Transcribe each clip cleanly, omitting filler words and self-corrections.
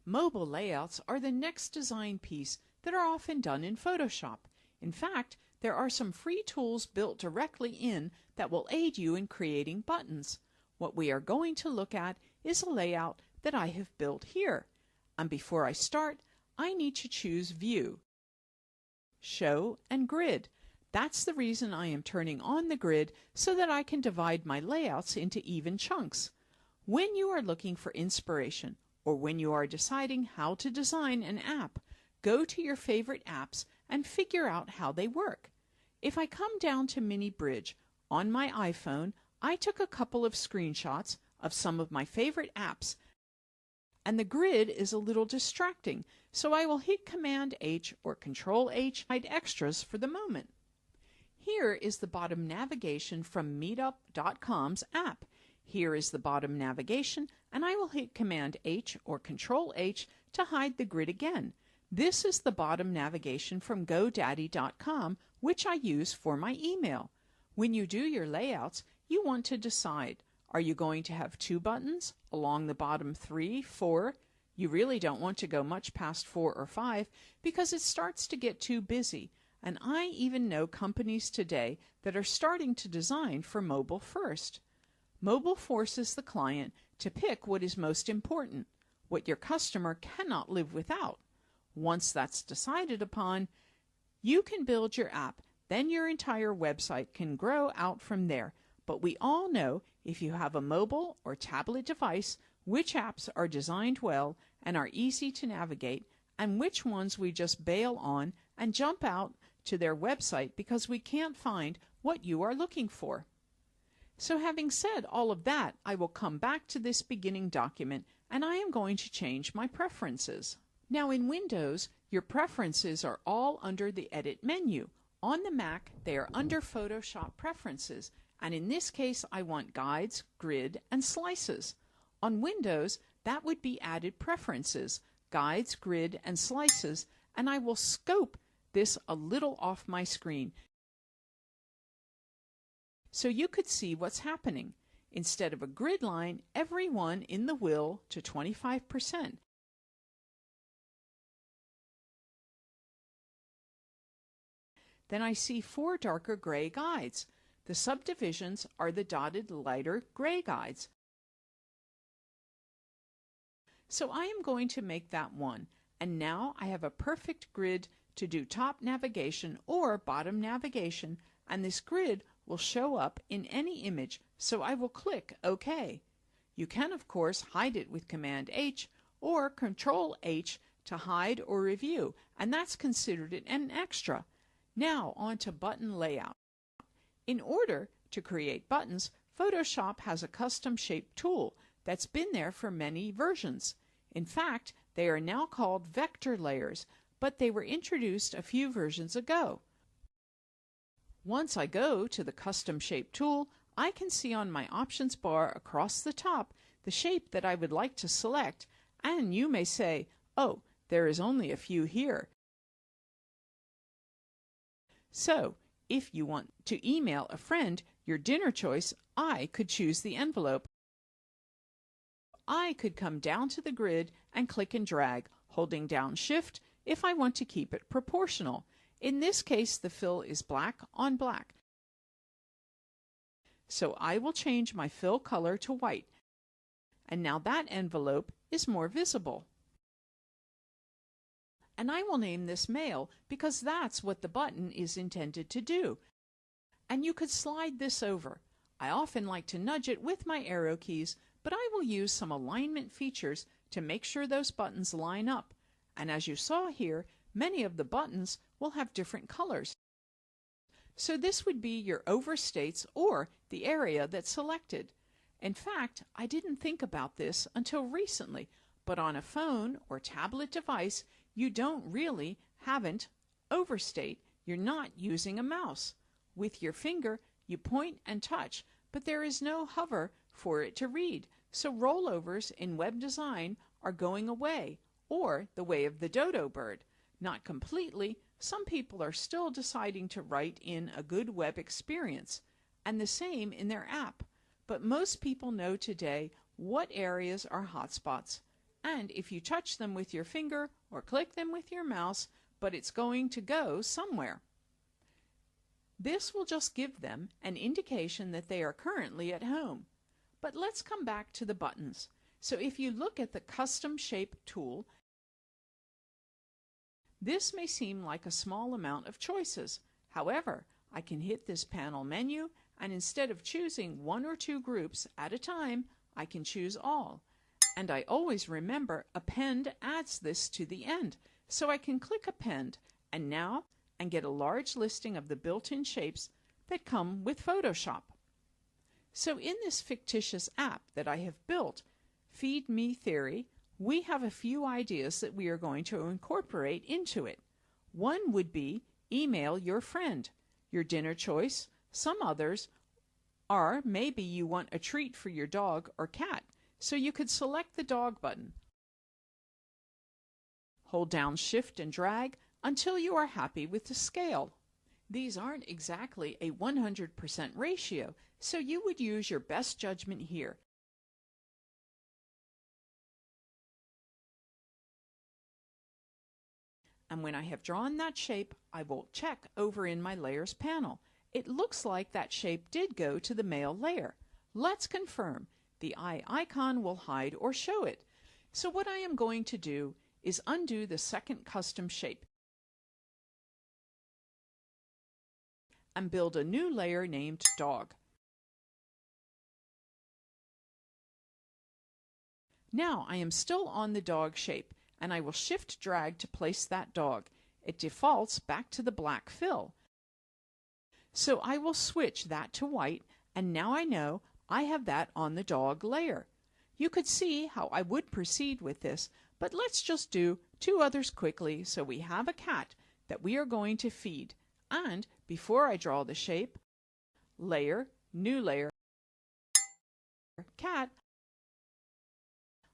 Mobile layouts are the next design piece that are often done in Photoshop. In fact, there are some free tools built directly in that will aid you in creating buttons. What we are going to look at is a layout that I have built here. And before I start, I need to choose View, Show, and Grid. That's the reason I am turning on the grid so that I can divide my layouts into even chunks. When you are looking for inspiration, or when you are deciding how to design an app, go to your favorite apps and figure out how they work. If I come down to Mini Bridge, on my iPhone, I took a couple of screenshots of some of my favorite apps, and the grid is a little distracting, so I will hit Command H or Control H to hide extras for the moment. Here is the bottom navigation from Meetup.com's app. Here is the bottom navigation, and I will hit Command H or Control H to hide the grid again. This is the bottom navigation from GoDaddy.com, which I use for my email. When you do your layouts, you want to decide, are you going to have 2 buttons along the bottom 3, 4? You really don't want to go much past 4 or 5 because it starts to get too busy. And I even know companies today that are starting to design for mobile first. Mobile forces the client to pick what is most important, what your customer cannot live without. Once that's decided upon, you can build your app, then your entire website can grow out from there. But we all know if you have a mobile or tablet device, which apps are designed well and are easy to navigate, and which ones we just bail on and jump out to their website because we can't find what you are looking for. So having said all of that, I will come back to this beginning document and I am going to change my preferences. Now in Windows, your preferences are all under the Edit menu. On the Mac, they are under Photoshop Preferences, and in this case I want Guides, Grid, and Slices. On Windows, that would be Added Preferences, Guides, Grid, and Slices, and I will scope this a little off my screen so you could see what's happening. Instead of a grid line, every one in the wheel to 25%. Then I see 4 darker gray guides. The subdivisions are the dotted lighter gray guides. So I am going to make that one, and now I have a perfect grid to do top navigation or bottom navigation, and this grid will show up in any image, so I will click OK. You can of course hide it with Command H or Control H to hide or review, and that's considered an extra. Now on to button layout. In order to create buttons, Photoshop has a custom shape tool that's been there for many versions. In fact, they are now called vector layers, but they were introduced a few versions ago. Once I go to the Custom Shape tool, I can see on my options bar across the top the shape that I would like to select, and you may say, oh, there is only a few here. So, if you want to email a friend your dinner choice, I could choose the envelope. I could come down to the grid and click and drag, holding down Shift if I want to keep it proportional. In this case, the fill is black on black. So I will change my fill color to white. And now that envelope is more visible. And I will name this Mail because that's what the button is intended to do. And you could slide this over. I often like to nudge it with my arrow keys, but I will use some alignment features to make sure those buttons line up. And as you saw here, many of the buttons will have different colors. So this would be your overstates or the area that's selected. In fact, I didn't think about this until recently, but on a phone or tablet device, you don't really haven't overstate. You're not using a mouse. With your finger, you point and touch, but there is no hover for it to read. So rollovers in web design are going away, or the way of the dodo bird. Not completely. Some people are still deciding to write in a good web experience, and the same in their app. But most people know today what areas are hotspots, and if you touch them with your finger or click them with your mouse, but it's going to go somewhere. This will just give them an indication that they are currently at home. But let's come back to the buttons. So if you look at the Custom Shape tool, this may seem like a small amount of choices. However, I can hit this panel menu, and instead of choosing one or two groups at a time, I can choose all. And I always remember append adds this to the end. So I can click append and get a large listing of the built-in shapes that come with Photoshop. So in this fictitious app that I have built, Feed Me Theory, we have a few ideas that we are going to incorporate into it. One would be email your friend, your dinner choice. Some others are maybe you want a treat for your dog or cat, so you could select the dog button. Hold down Shift and drag until you are happy with the scale. These aren't exactly a 100% ratio, so you would use your best judgment here. And when I have drawn that shape, I will check over in my Layers panel. It looks like that shape did go to the male layer. Let's confirm. The eye icon will hide or show it. So what I am going to do is undo the second custom shape and build a new layer named Dog. Now I am still on the dog shape, and I will Shift drag to place that dog. It defaults back to the black fill. So I will switch that to white, and now I know I have that on the dog layer. You could see how I would proceed with this, but let's just do two others quickly so we have a cat that we are going to feed. And before I draw the shape, layer, new layer, cat,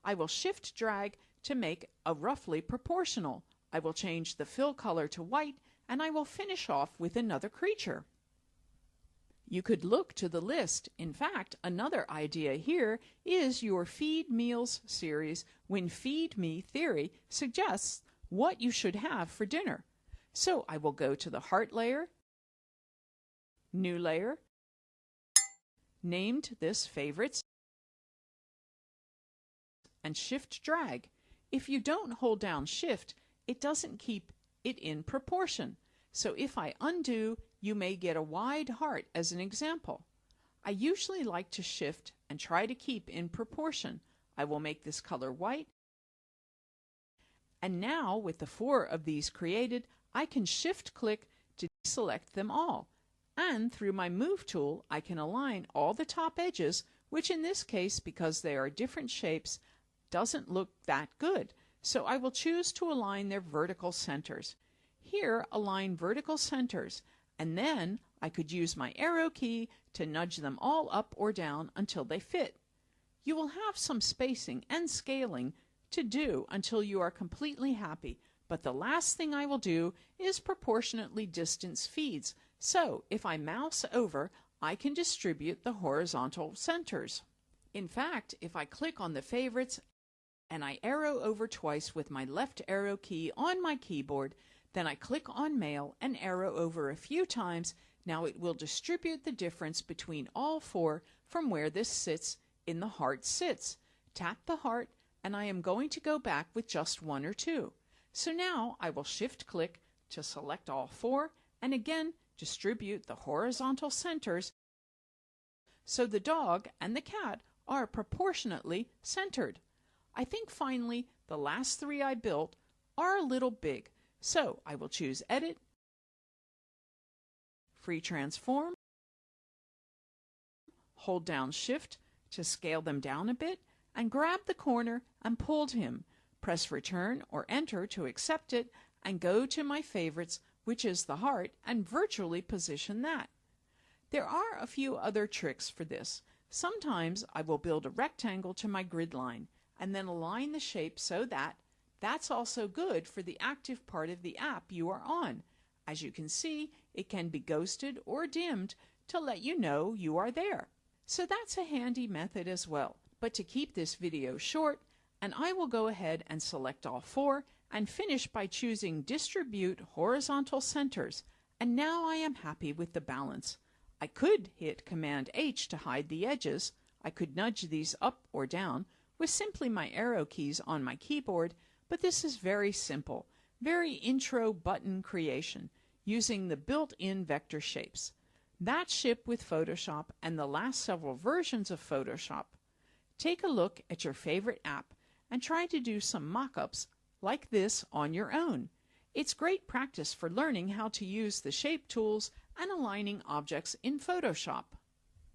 I will Shift drag to make a roughly proportional. I will change the fill color to white, and I will finish off with another creature. You could look to the list. In fact, another idea here is your Feed Meals series when Feed Me Theory suggests what you should have for dinner. So I will go to the heart layer, new layer, named this favorites, and Shift drag. If you don't hold down Shift, it doesn't keep it in proportion. So if I undo, you may get a wide heart as an example. I usually like to shift and try to keep in proportion. I will make this color white. And now with the 4 of these created, I can Shift click to select them all. And through my Move tool, I can align all the top edges, which in this case, because they are different shapes, doesn't look that good. So I will choose to align their vertical centers. Here, align vertical centers, and then I could use my arrow key to nudge them all up or down until they fit. You will have some spacing and scaling to do until you are completely happy, but the last thing I will do is proportionately distance feeds. So if I mouse over, I can distribute the horizontal centers. In fact, if I click on the favorites and I arrow over twice with my left arrow key on my keyboard, then I click on Male and arrow over a few times. Now it will distribute the difference between all 4 from where this sits in the heart sits. Tap the heart, and I am going to go back with just 1 or 2. So now I will Shift click to select all 4 and again distribute the horizontal centers so the dog and the cat are proportionately centered. I think finally the last 3 I built are a little big, so I will choose Edit, Free Transform, hold down Shift to scale them down a bit, and grab the corner and pull him. Press Return or Enter to accept it, and go to my favorites, which is the heart, and virtually position that. There are a few other tricks for this. Sometimes I will build a rectangle to my grid line, and then align the shape so that's also good for the active part of the app you are on. As you can see, it can be ghosted or dimmed to let you know you are there. So that's a handy method as well. But to keep this video short, and I will go ahead and select all four and finish by choosing Distribute Horizontal Centers, and now I am happy with the balance. I could hit Command H to hide the edges. I could nudge these up or down with simply my arrow keys on my keyboard, but this is very simple, very intro button creation, using the built-in vector shapes. That's Ship with Photoshop and the last several versions of Photoshop. Take a look at your favorite app and try to do some mock-ups like this on your own. It's great practice for learning how to use the shape tools and aligning objects in Photoshop.